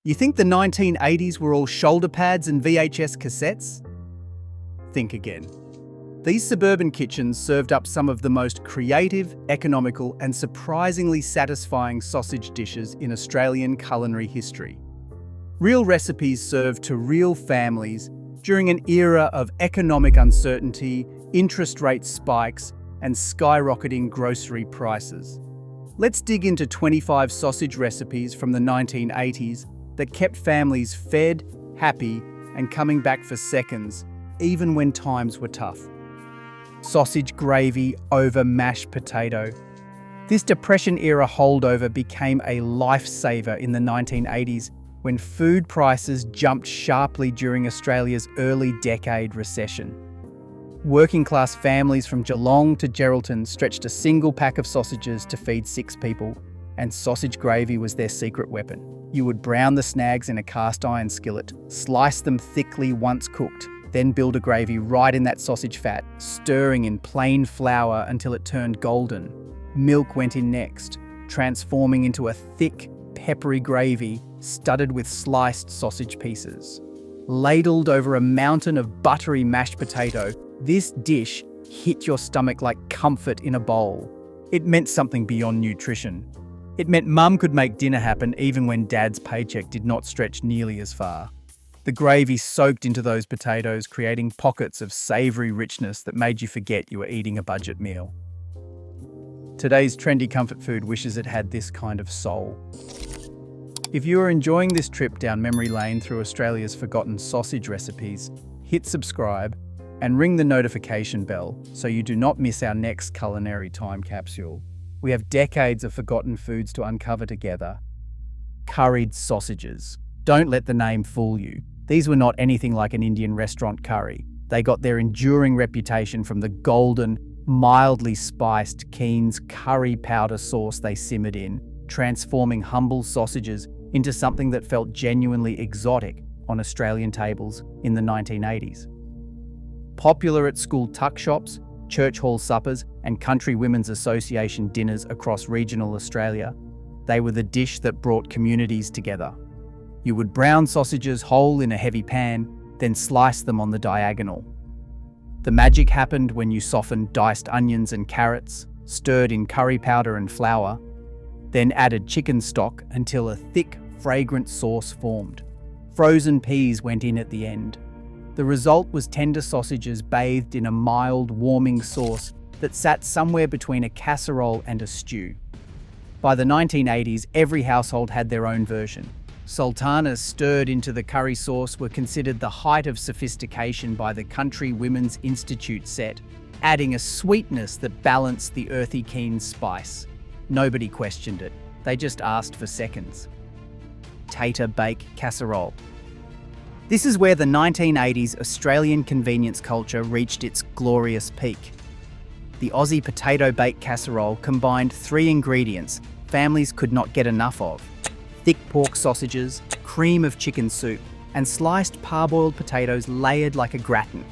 You think the 1980s were all shoulder pads and VHS cassettes? Think again. These suburban kitchens served up some of the most creative, economical, and surprisingly satisfying sausage dishes in Australian culinary history. Real recipes served to real families during an era of economic uncertainty, interest rate spikes, and skyrocketing grocery prices. Let's dig into 25 sausage recipes from the 1980s that kept families fed, happy, and coming back for seconds, even when times were tough. Sausage gravy over mashed potato. This Depression-era holdover became a lifesaver in the 1980s when food prices jumped sharply during Australia's early decade recession. Working-class families from Geelong to Geraldton stretched a single pack of sausages to feed 6 people, and sausage gravy was their secret weapon. You would brown the snags in a cast-iron skillet, slice them thickly once cooked, then build a gravy right in that sausage fat, stirring in plain flour until it turned golden. Milk went in next, transforming into a thick, peppery gravy studded with sliced sausage pieces. Ladled over a mountain of buttery mashed potato, this dish hit your stomach like comfort in a bowl. It meant something beyond nutrition. It meant Mum could make dinner happen even when Dad's paycheck did not stretch nearly as far. The gravy soaked into those potatoes, creating pockets of savoury richness that made you forget you were eating a budget meal. Today's trendy comfort food wishes it had this kind of soul. If you are enjoying this trip down memory lane through Australia's forgotten sausage recipes, hit subscribe and ring the notification bell so you do not miss our next culinary time capsule. We have decades of forgotten foods to uncover together. Curried sausages. Don't let the name fool you. These were not anything like an Indian restaurant curry. They got their enduring reputation from the golden, mildly spiced Keen's curry powder sauce they simmered in, transforming humble sausages into something that felt genuinely exotic on Australian tables in the 1980s. Popular at school tuck shops, church hall suppers, and Country Women's Association dinners across regional Australia, they were the dish that brought communities together. You would brown sausages whole in a heavy pan, then slice them on the diagonal. The magic happened when you softened diced onions and carrots, stirred in curry powder and flour, then added chicken stock until a thick, fragrant sauce formed. Frozen peas went in at the end. The result was tender sausages bathed in a mild, warming sauce that sat somewhere between a casserole and a stew. By the 1980s, every household had their own version. Sultanas stirred into the curry sauce were considered the height of sophistication by the Country Women's Institute set, adding a sweetness that balanced the earthy Keen's spice. Nobody questioned it. They just asked for seconds. Tater bake casserole. This is where the 1980s Australian convenience culture reached its glorious peak. The Aussie potato bake casserole combined 3 ingredients families could not get enough of: thick pork sausages, cream of chicken soup, and sliced parboiled potatoes layered like a gratin.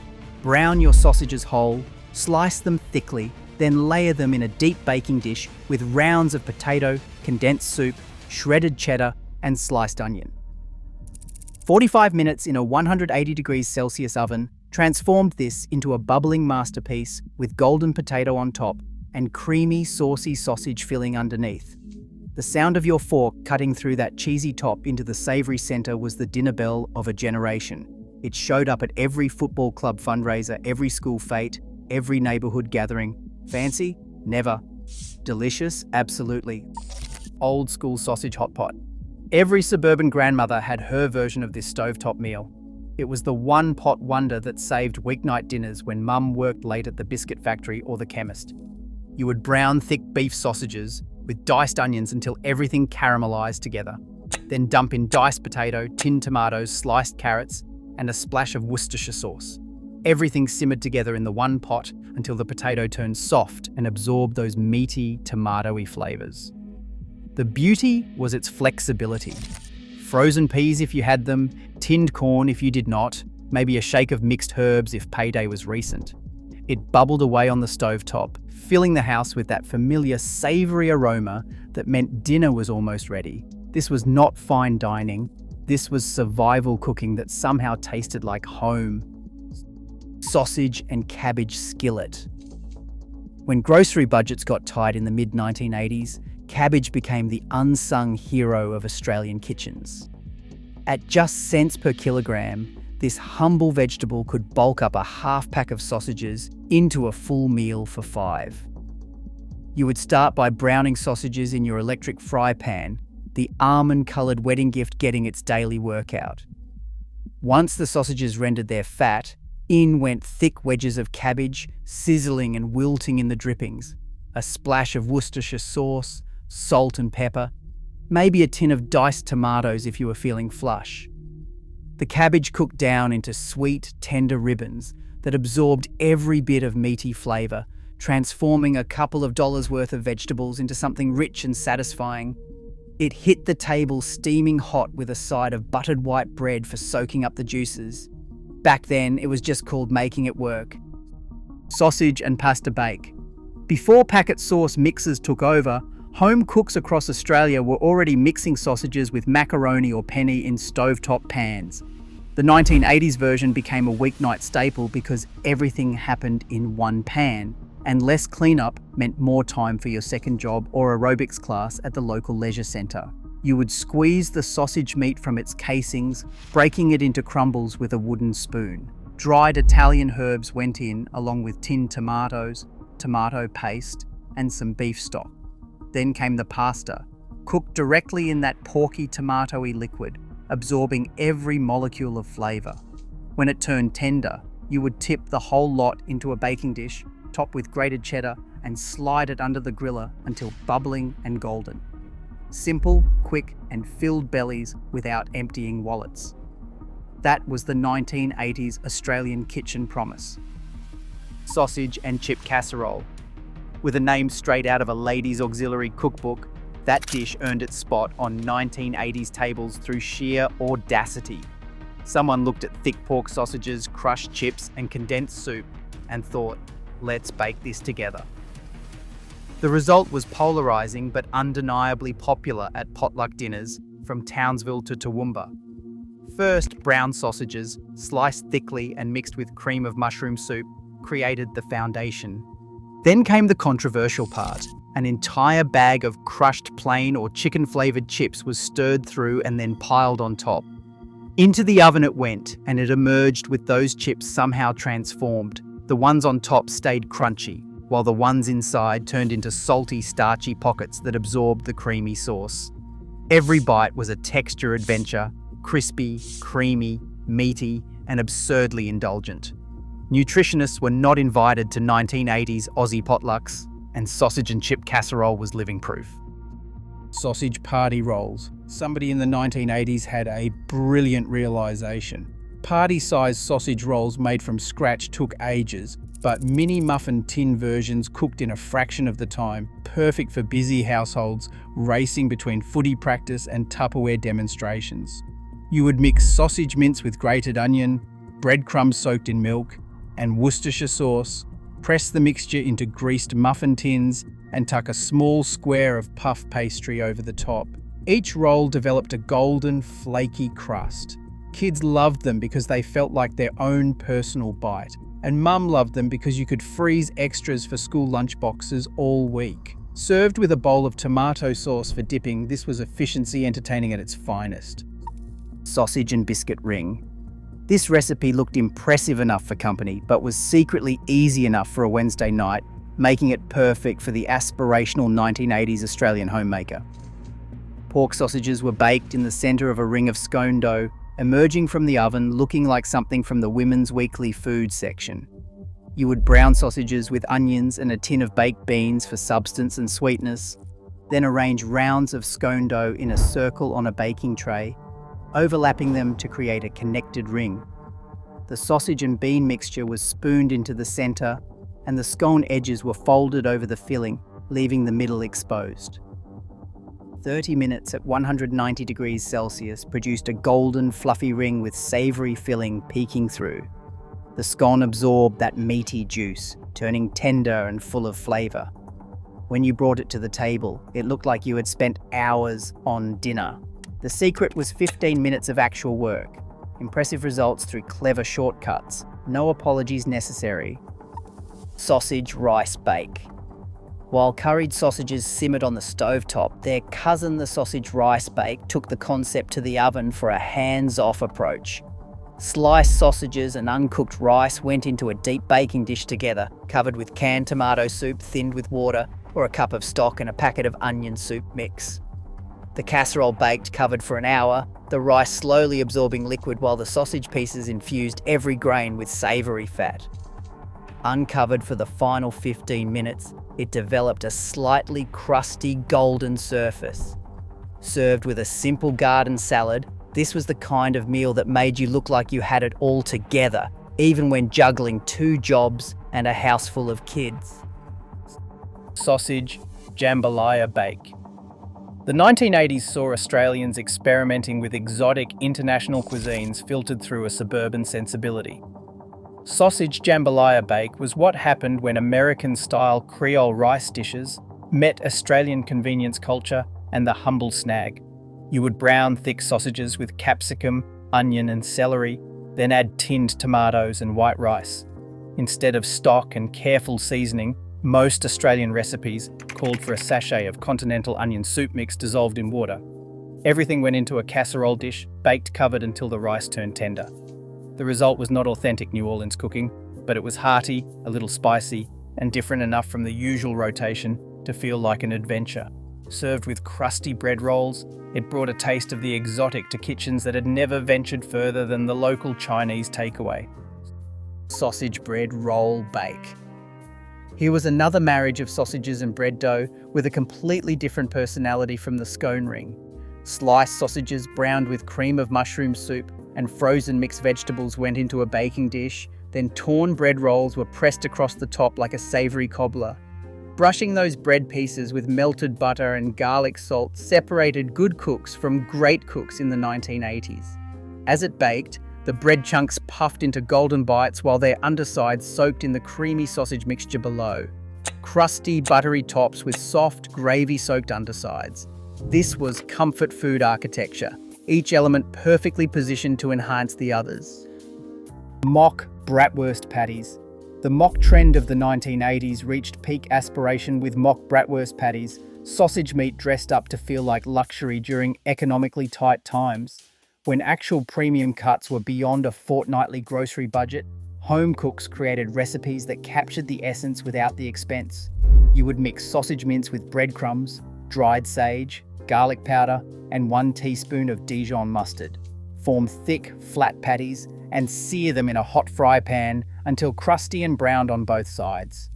Brown your sausages whole, slice them thickly, then layer them in a deep baking dish with rounds of potato, condensed soup, shredded cheddar, and sliced onion. 45 minutes in a 180 degrees Celsius oven transformed this into a bubbling masterpiece with golden potato on top and creamy, saucy sausage filling underneath. The sound of your fork cutting through that cheesy top into the savoury centre was the dinner bell of a generation. It showed up at every football club fundraiser, every school fete, every neighbourhood gathering. Fancy? Never. Delicious? Absolutely. Old school sausage hot pot. Every suburban grandmother had her version of this stovetop meal. It was the one-pot wonder that saved weeknight dinners when Mum worked late at the biscuit factory or the chemist. You would brown thick beef sausages with diced onions until everything caramelised together. Then dump in diced potato, tinned tomatoes, sliced carrots, and a splash of Worcestershire sauce. Everything simmered together in the one pot until the potato turned soft and absorbed those meaty, tomatoey flavours. The beauty was its flexibility. Frozen peas if you had them, tinned corn if you did not, maybe a shake of mixed herbs if payday was recent. It bubbled away on the stovetop, filling the house with that familiar savoury aroma that meant dinner was almost ready. This was not fine dining. This was survival cooking that somehow tasted like home. Sausage and cabbage skillet. When grocery budgets got tight in the mid-1980s, cabbage became the unsung hero of Australian kitchens. At just cents per kilogram, this humble vegetable could bulk up a half pack of sausages into a full meal for 5. You would start by browning sausages in your electric fry pan, the almond-coloured wedding gift getting its daily workout. Once the sausages rendered their fat, in went thick wedges of cabbage, sizzling and wilting in the drippings, a splash of Worcestershire sauce, salt and pepper, maybe a tin of diced tomatoes if you were feeling flush. The cabbage cooked down into sweet, tender ribbons that absorbed every bit of meaty flavour, transforming a couple of dollars worth of vegetables into something rich and satisfying. It hit the table steaming hot with a side of buttered white bread for soaking up the juices. Back then, it was just called making it work. Sausage and pasta bake. Before packet sauce mixers took over, home cooks across Australia were already mixing sausages with macaroni or penne in stovetop pans. The 1980s version became a weeknight staple because everything happened in one pan, and less cleanup meant more time for your second job or aerobics class at the local leisure centre. You would squeeze the sausage meat from its casings, breaking it into crumbles with a wooden spoon. Dried Italian herbs went in, along with tinned tomatoes, tomato paste, and some beef stock. Then came the pasta, cooked directly in that porky tomatoey liquid, absorbing every molecule of flavour. When it turned tender, you would tip the whole lot into a baking dish, top with grated cheddar, and slide it under the griller until bubbling and golden. Simple, quick, and filled bellies without emptying wallets. That was the 1980s Australian kitchen promise. Sausage and chip casserole. With a name straight out of a ladies' auxiliary cookbook, that dish earned its spot on 1980s tables through sheer audacity. Someone looked at thick pork sausages, crushed chips, and condensed soup and thought, let's bake this together. The result was polarising but undeniably popular at potluck dinners from Townsville to Toowoomba. First, brown sausages, sliced thickly and mixed with cream of mushroom soup, created the foundation. Then came the controversial part. An entire bag of crushed plain or chicken-flavoured chips was stirred through and then piled on top. Into the oven it went, and it emerged with those chips somehow transformed. The ones on top stayed crunchy, while the ones inside turned into salty, starchy pockets that absorbed the creamy sauce. Every bite was a texture adventure, crispy, creamy, meaty, and absurdly indulgent. Nutritionists were not invited to 1980s Aussie potlucks, and sausage and chip casserole was living proof. Sausage party rolls. Somebody in the 1980s had a brilliant realisation. Party-sized sausage rolls made from scratch took ages, but mini muffin tin versions cooked in a fraction of the time, perfect for busy households racing between footy practice and Tupperware demonstrations. You would mix sausage mince with grated onion, breadcrumbs soaked in milk, and Worcestershire sauce, press the mixture into greased muffin tins, and tuck a small square of puff pastry over the top. Each roll developed a golden, flaky crust. Kids loved them because they felt like their own personal bite, and Mum loved them because you could freeze extras for school lunchboxes all week. Served with a bowl of tomato sauce for dipping, this was efficiency entertaining at its finest. Sausage and biscuit ring. This recipe looked impressive enough for company, but was secretly easy enough for a Wednesday night, making it perfect for the aspirational 1980s Australian homemaker. Pork sausages were baked in the centre of a ring of scone dough, emerging from the oven looking like something from the Women's Weekly food section. You would brown sausages with onions and a tin of baked beans for substance and sweetness, then arrange rounds of scone dough in a circle on a baking tray, overlapping them to create a connected ring. The sausage and bean mixture was spooned into the centre, and the scone edges were folded over the filling, leaving the middle exposed. 30 minutes at 190 degrees Celsius produced a golden, fluffy ring with savoury filling peeking through. The scone absorbed that meaty juice, turning tender and full of flavour. When you brought it to the table, it looked like you had spent hours on dinner. The secret was 15 minutes of actual work. Impressive results through clever shortcuts. No apologies necessary. Sausage rice bake. While curried sausages simmered on the stovetop, their cousin, the sausage rice bake, took the concept to the oven for a hands-off approach. Sliced sausages and uncooked rice went into a deep baking dish together, covered with canned tomato soup thinned with water, or a cup of stock and a packet of onion soup mix. The casserole baked covered for an hour, the rice slowly absorbing liquid while the sausage pieces infused every grain with savoury fat. Uncovered for the final 15 minutes, it developed a slightly crusty golden surface. Served with a simple garden salad, this was the kind of meal that made you look like you had it all together, even when juggling 2 jobs and a house full of kids. Sausage jambalaya bake. The 1980s saw Australians experimenting with exotic international cuisines filtered through a suburban sensibility. Sausage jambalaya bake was what happened when American-style Creole rice dishes met Australian convenience culture and the humble snag. You would brown thick sausages with capsicum, onion and celery, then add tinned tomatoes and white rice. Instead of stock and careful seasoning, most Australian recipes called for a sachet of continental onion soup mix dissolved in water. Everything went into a casserole dish, baked covered until the rice turned tender. The result was not authentic New Orleans cooking, but it was hearty, a little spicy, and different enough from the usual rotation to feel like an adventure. Served with crusty bread rolls, it brought a taste of the exotic to kitchens that had never ventured further than the local Chinese takeaway. Sausage bread roll bake. Here was another marriage of sausages and bread dough with a completely different personality from the scone ring. Sliced sausages browned with cream of mushroom soup and frozen mixed vegetables went into a baking dish, then torn bread rolls were pressed across the top like a savoury cobbler. Brushing those bread pieces with melted butter and garlic salt separated good cooks from great cooks in the 1980s. As it baked, the bread chunks puffed into golden bites while their undersides soaked in the creamy sausage mixture below. Crusty, buttery tops with soft, gravy-soaked undersides. This was comfort food architecture, each element perfectly positioned to enhance the others. Mock bratwurst patties. The mock trend of the 1980s reached peak aspiration with mock bratwurst patties, sausage meat dressed up to feel like luxury during economically tight times. When actual premium cuts were beyond a fortnightly grocery budget, home cooks created recipes that captured the essence without the expense. You would mix sausage mince with breadcrumbs, dried sage, garlic powder, and 1 teaspoon of Dijon mustard. Form thick, flat patties and sear them in a hot fry pan until crusty and browned on both sides.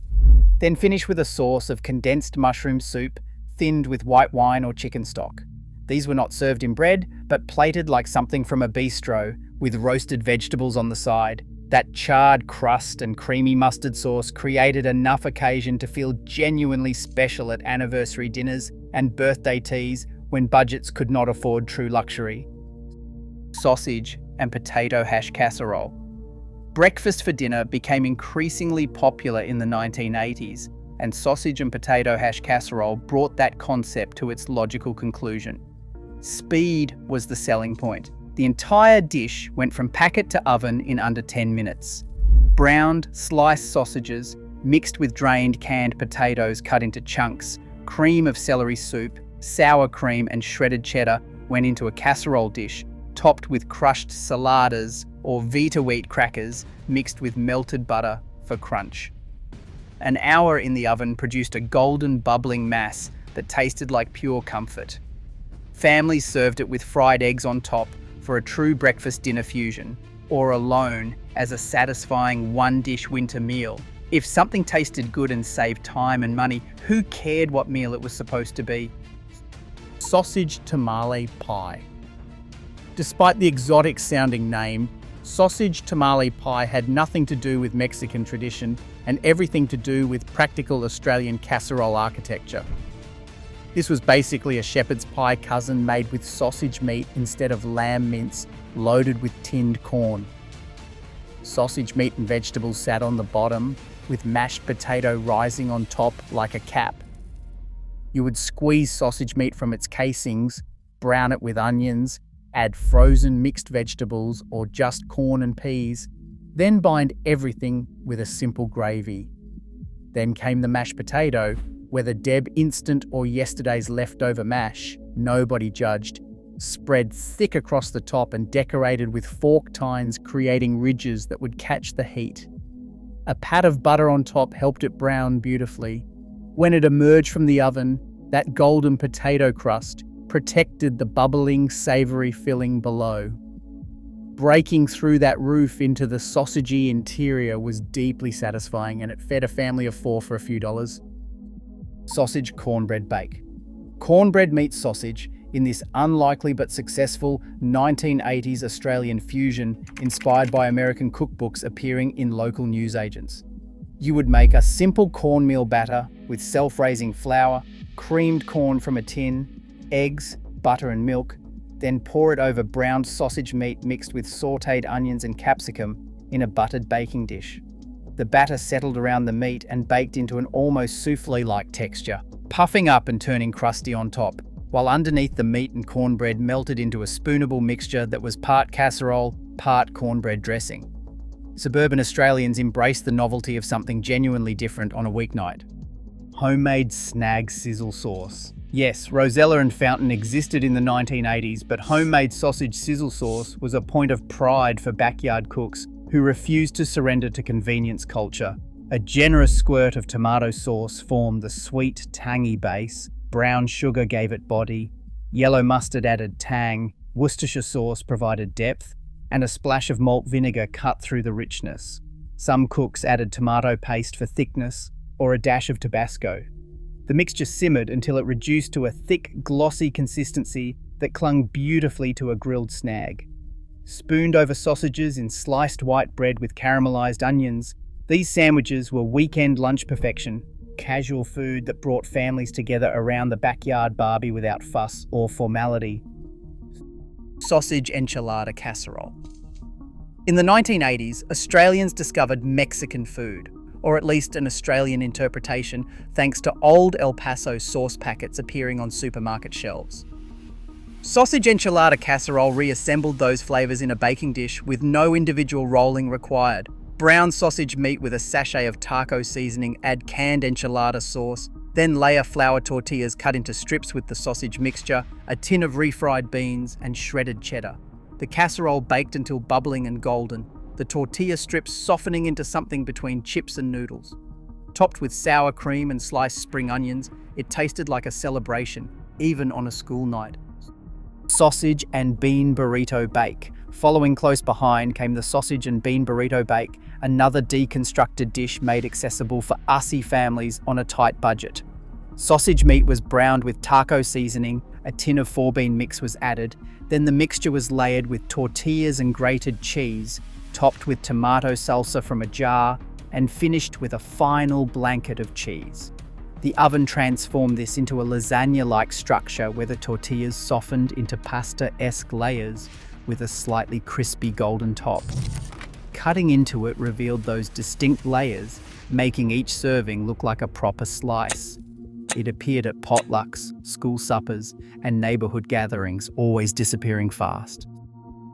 Then finish with a sauce of condensed mushroom soup, thinned with white wine or chicken stock. These were not served in bread, but plated like something from a bistro, with roasted vegetables on the side. That charred crust and creamy mustard sauce created enough occasion to feel genuinely special at anniversary dinners and birthday teas when budgets could not afford true luxury. Sausage and potato hash casserole. Breakfast for dinner became increasingly popular in the 1980s, and sausage and potato hash casserole brought that concept to its logical conclusion. Speed was the selling point. The entire dish went from packet to oven in under 10 minutes. Browned, sliced sausages, mixed with drained canned potatoes cut into chunks, cream of celery soup, sour cream and shredded cheddar went into a casserole dish, topped with crushed saladas or Vita wheat crackers mixed with melted butter for crunch. An hour in the oven produced a golden, bubbling mass that tasted like pure comfort. Families served it with fried eggs on top for a true breakfast-dinner fusion, or alone as a satisfying one-dish winter meal. If something tasted good and saved time and money, who cared what meal it was supposed to be? Sausage tamale pie. Despite the exotic-sounding name, sausage tamale pie had nothing to do with Mexican tradition and everything to do with practical Australian casserole architecture. This was basically a shepherd's pie cousin made with sausage meat instead of lamb mince, loaded with tinned corn. Sausage meat and vegetables sat on the bottom, with mashed potato rising on top like a cap. You would squeeze sausage meat from its casings, brown it with onions, add frozen mixed vegetables or just corn and peas, then bind everything with a simple gravy. Then came the mashed potato, whether Deb instant or yesterday's leftover mash, nobody judged, spread thick across the top and decorated with fork tines, creating ridges that would catch the heat. A pat of butter on top helped it brown beautifully. When it emerged from the oven, that golden potato crust protected the bubbling, savoury filling below. Breaking through that roof into the sausagey interior was deeply satisfying, and it fed a family of 4 for a few dollars. Sausage cornbread bake. Cornbread meets sausage in this unlikely but successful 1980s Australian fusion inspired by American cookbooks appearing in local newsagents. You would make a simple cornmeal batter with self-raising flour, creamed corn from a tin, eggs, butter and milk, then pour it over browned sausage meat mixed with sautéed onions and capsicum in a buttered baking dish. The batter settled around the meat and baked into an almost soufflé-like texture, puffing up and turning crusty on top, while underneath the meat and cornbread melted into a spoonable mixture that was part casserole, part cornbread dressing. Suburban Australians embraced the novelty of something genuinely different on a weeknight. Homemade snag sizzle sauce. Yes, Rosella and Fountain existed in the 1980s, but homemade sausage sizzle sauce was a point of pride for backyard cooks who refused to surrender to convenience culture. A generous squirt of tomato sauce formed the sweet, tangy base, brown sugar gave it body, yellow mustard added tang, Worcestershire sauce provided depth, and a splash of malt vinegar cut through the richness. Some cooks added tomato paste for thickness, or a dash of Tabasco. The mixture simmered until it reduced to a thick, glossy consistency that clung beautifully to a grilled snag. Spooned over sausages in sliced white bread with caramelized onions, these sandwiches were weekend lunch perfection, casual food that brought families together around the backyard barbie without fuss or formality. Sausage enchilada casserole. In the 1980s, Australians discovered Mexican food, or at least an Australian interpretation, thanks to old El Paso sauce packets appearing on supermarket shelves. Sausage enchilada casserole reassembled those flavours in a baking dish with no individual rolling required. Brown sausage meat with a sachet of taco seasoning, add canned enchilada sauce, then layer flour tortillas cut into strips with the sausage mixture, a tin of refried beans, and shredded cheddar. The casserole baked until bubbling and golden, the tortilla strips softening into something between chips and noodles. Topped with sour cream and sliced spring onions, it tasted like a celebration, even on a school night. Sausage and bean burrito bake. Following close behind came the sausage and bean burrito bake, another deconstructed dish made accessible for Aussie families on a tight budget. Sausage meat was browned with taco seasoning, a tin of 4-bean mix was added, then the mixture was layered with tortillas and grated cheese, topped with tomato salsa from a jar, and finished with a final blanket of cheese. The oven transformed this into a lasagna-like structure where the tortillas softened into pasta-esque layers with a slightly crispy golden top. Cutting into it revealed those distinct layers, making each serving look like a proper slice. It appeared at potlucks, school suppers, and neighbourhood gatherings, always disappearing fast.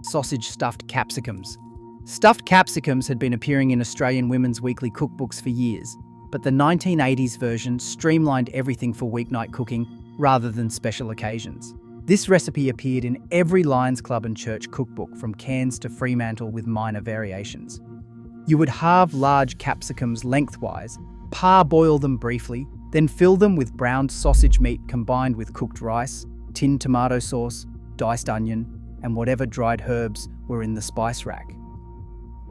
Sausage stuffed capsicums. Stuffed capsicums had been appearing in Australian women's weekly cookbooks for years, but the 1980s version streamlined everything for weeknight cooking rather than special occasions. This recipe appeared in every Lions Club and church cookbook from Cairns to Fremantle with minor variations. You would halve large capsicums lengthwise, parboil them briefly, then fill them with browned sausage meat combined with cooked rice, tinned tomato sauce, diced onion, and whatever dried herbs were in the spice rack.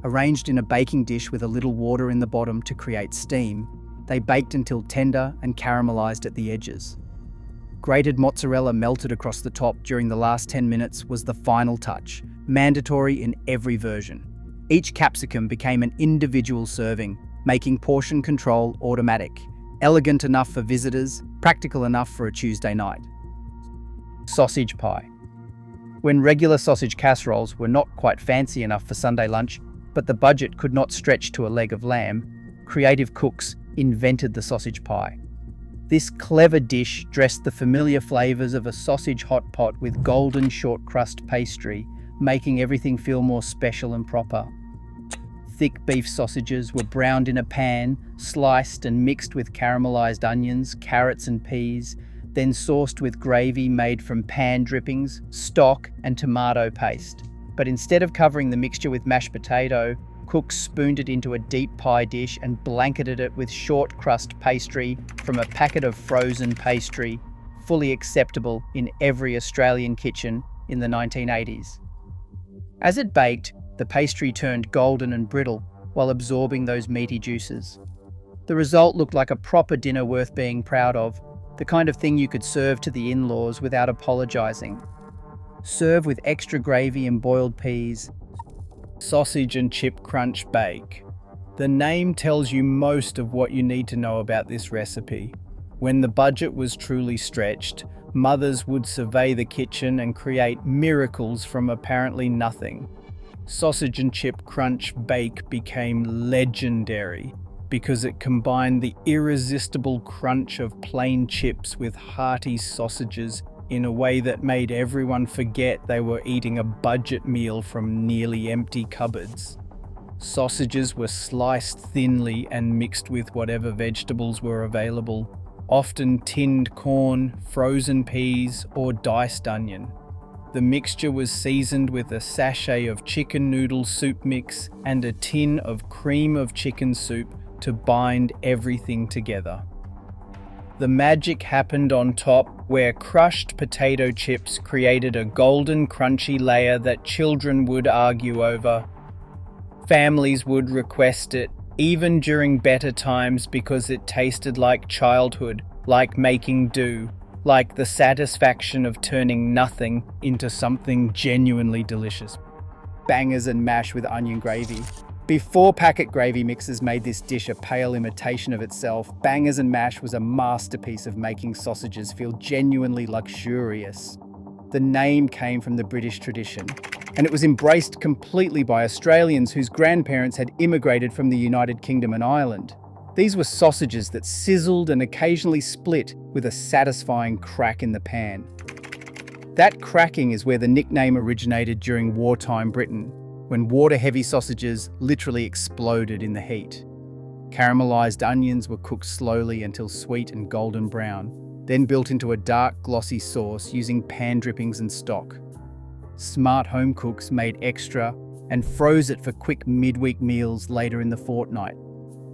Arranged in a baking dish with a little water in the bottom to create steam, they baked until tender and caramelized at the edges. Grated mozzarella melted across the top during the last 10 minutes was the final touch, mandatory in every version. Each capsicum became an individual serving, making portion control automatic, elegant enough for visitors, practical enough for a Tuesday night. Sausage pie. When regular sausage casseroles were not quite fancy enough for Sunday lunch, but the budget could not stretch to a leg of lamb, creative cooks invented the sausage pie. This clever dish dressed the familiar flavors of a sausage hot pot with golden short crust pastry, making everything feel more special and proper. Thick beef sausages were browned in a pan, sliced and mixed with caramelized onions, carrots and peas, then sauced with gravy made from pan drippings, stock and tomato paste. But instead of covering the mixture with mashed potato, cooks spooned it into a deep pie dish and blanketed it with short crust pastry from a packet of frozen pastry, fully acceptable in every Australian kitchen in the 1980s. As it baked, the pastry turned golden and brittle while absorbing those meaty juices. The result looked like a proper dinner worth being proud of, the kind of thing you could serve to the in-laws without apologising. Serve with extra gravy and boiled peas. Sausage and chip crunch bake. The name tells you most of what you need to know about this recipe. When the budget was truly stretched, mothers would survey the kitchen and create miracles from apparently nothing. Sausage and chip crunch bake became legendary because it combined the irresistible crunch of plain chips with hearty sausages in a way that made everyone forget they were eating a budget meal from nearly empty cupboards. Sausages were sliced thinly and mixed with whatever vegetables were available, often tinned corn, frozen peas, or diced onion. The mixture was seasoned with a sachet of chicken noodle soup mix and a tin of cream of chicken soup to bind everything together. The magic happened on top, where crushed potato chips created a golden crunchy layer that children would argue over. Families would request it, even during better times, because it tasted like childhood, like making do, like the satisfaction of turning nothing into something genuinely delicious. Bangers and mash with onion gravy. Before packet gravy mixes made this dish a pale imitation of itself, bangers and mash was a masterpiece of making sausages feel genuinely luxurious. The name came from the British tradition, and it was embraced completely by Australians whose grandparents had immigrated from the United Kingdom and Ireland. These were sausages that sizzled and occasionally split with a satisfying crack in the pan. That cracking is where the nickname originated during wartime Britain, when water-heavy sausages literally exploded in the heat. Caramelized onions were cooked slowly until sweet and golden brown, then built into a dark, glossy sauce using pan drippings and stock. Smart home cooks made extra and froze it for quick midweek meals later in the fortnight.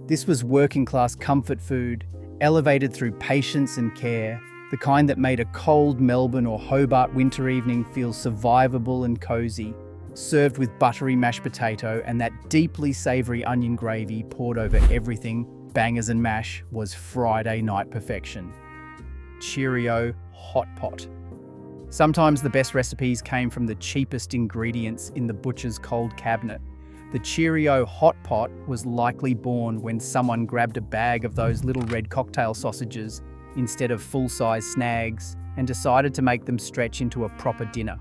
This was working-class comfort food, elevated through patience and care, the kind that made a cold Melbourne or Hobart winter evening feel survivable and cozy, served with buttery mashed potato and that deeply savoury onion gravy poured over everything. Bangers and mash was Friday night perfection. Cheerio hot pot. Sometimes the best recipes came from the cheapest ingredients in the butcher's cold cabinet. The Cheerio hot pot was likely born when someone grabbed a bag of those little red cocktail sausages instead of full-size snags and decided to make them stretch into a proper dinner.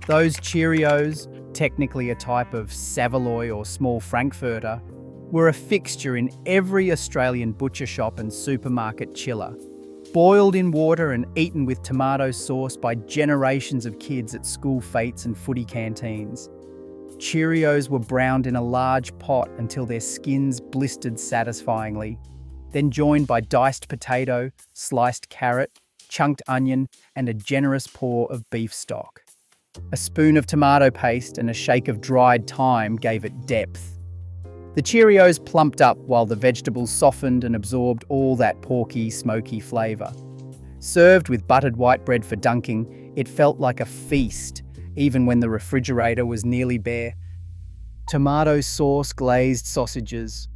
Those Cheerios, technically a type of Saveloy or small Frankfurter, were a fixture in every Australian butcher shop and supermarket chiller. Boiled in water and eaten with tomato sauce by generations of kids at school fetes and footy canteens. Cheerios were browned in a large pot until their skins blistered satisfyingly, then joined by diced potato, sliced carrot, chunked onion, and a generous pour of beef stock. A spoon of tomato paste and a shake of dried thyme gave it depth. The Cheerios plumped up while the vegetables softened and absorbed all that porky, smoky flavour. Served with buttered white bread for dunking, it felt like a feast, even when the refrigerator was nearly bare. Tomato sauce glazed sausages.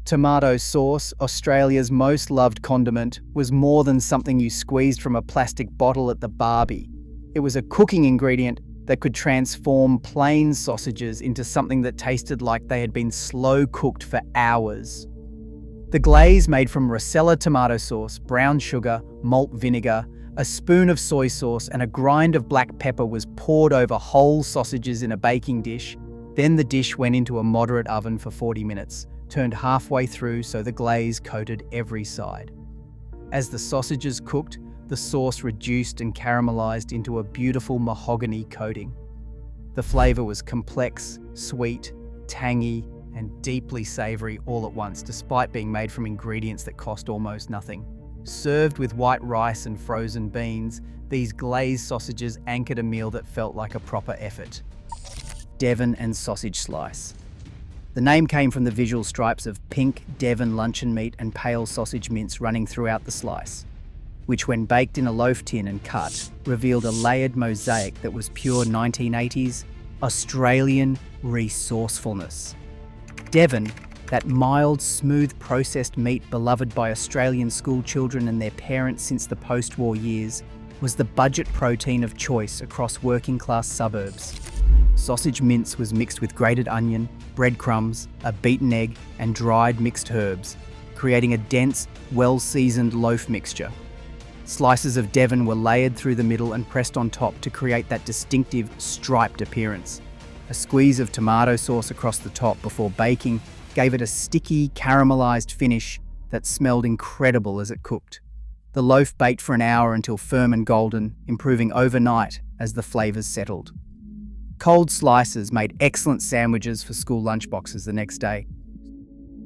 Tomato sauce, Australia's most loved condiment, was more than something you squeezed from a plastic bottle at the barbie. It was a cooking ingredient that could transform plain sausages into something that tasted like they had been slow cooked for hours. The glaze made from Rosella tomato sauce, brown sugar, malt vinegar, a spoon of soy sauce and a grind of black pepper was poured over whole sausages in a baking dish. Then the dish went into a moderate oven for 40 minutes, turned halfway through so the glaze coated every side. As the sausages cooked, the sauce reduced and caramelized into a beautiful mahogany coating. The flavor was complex, sweet, tangy, and deeply savory all at once, despite being made from ingredients that cost almost nothing. Served with white rice and frozen beans, these glazed sausages anchored a meal that felt like a proper effort. Devon and sausage slice. The name came from the visual stripes of pink Devon luncheon meat and pale sausage mince running throughout the slice, which when baked in a loaf tin and cut, revealed a layered mosaic that was pure 1980s Australian resourcefulness. Devon, that mild, smooth processed meat beloved by Australian school children and their parents since the post-war years, was the budget protein of choice across working-class suburbs. Sausage mince was mixed with grated onion, breadcrumbs, a beaten egg, and dried mixed herbs, creating a dense, well-seasoned loaf mixture. Slices of Devon were layered through the middle and pressed on top to create that distinctive striped appearance. A squeeze of tomato sauce across the top before baking gave it a sticky, caramelized finish that smelled incredible as it cooked. The loaf baked for an hour until firm and golden, improving overnight as the flavors settled. Cold slices made excellent sandwiches for school lunchboxes the next day.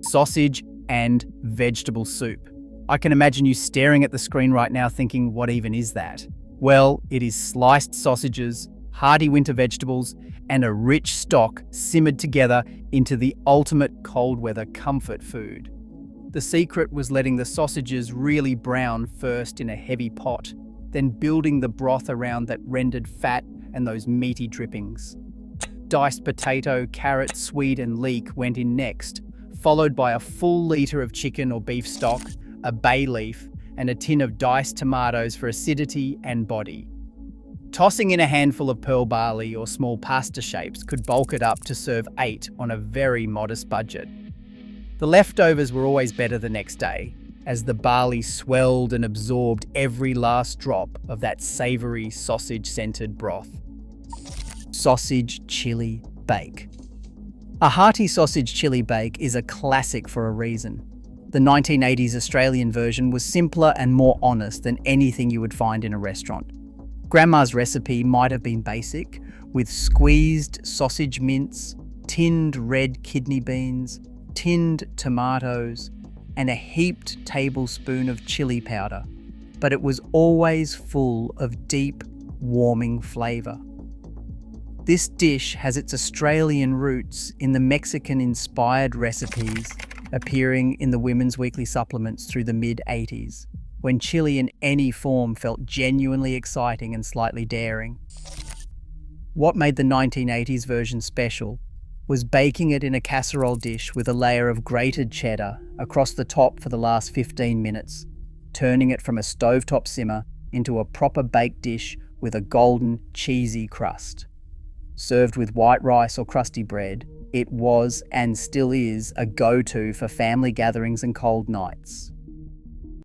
Sausage and vegetable soup. I can imagine you staring at the screen right now thinking, what even is that? Well, it is sliced sausages, hearty winter vegetables, and a rich stock simmered together into the ultimate cold weather comfort food. The secret was letting the sausages really brown first in a heavy pot, then building the broth around that rendered fat and those meaty drippings. Diced potato, carrot, swede, and leek went in next, followed by a full litre of chicken or beef stock, a bay leaf, and a tin of diced tomatoes for acidity and body. Tossing in a handful of pearl barley or small pasta shapes could bulk it up to serve 8 on a very modest budget. The leftovers were always better the next day, as the barley swelled and absorbed every last drop of that savoury sausage-scented broth. Sausage chili bake. A hearty sausage chili bake is a classic for a reason. The 1980s Australian version was simpler and more honest than anything you would find in a restaurant. Grandma's recipe might have been basic, with squeezed sausage mince, tinned red kidney beans, tinned tomatoes, and a heaped tablespoon of chili powder, but it was always full of deep, warming flavour. This dish has its Australian roots in the Mexican-inspired recipes appearing in the Women's Weekly supplements through the mid-80s, when chili in any form felt genuinely exciting and slightly daring. What made the 1980s version special was baking it in a casserole dish with a layer of grated cheddar across the top for the last 15 minutes, turning it from a stovetop simmer into a proper baked dish with a golden, cheesy crust. Served with white rice or crusty bread, it was and still is a go-to for family gatherings and cold nights.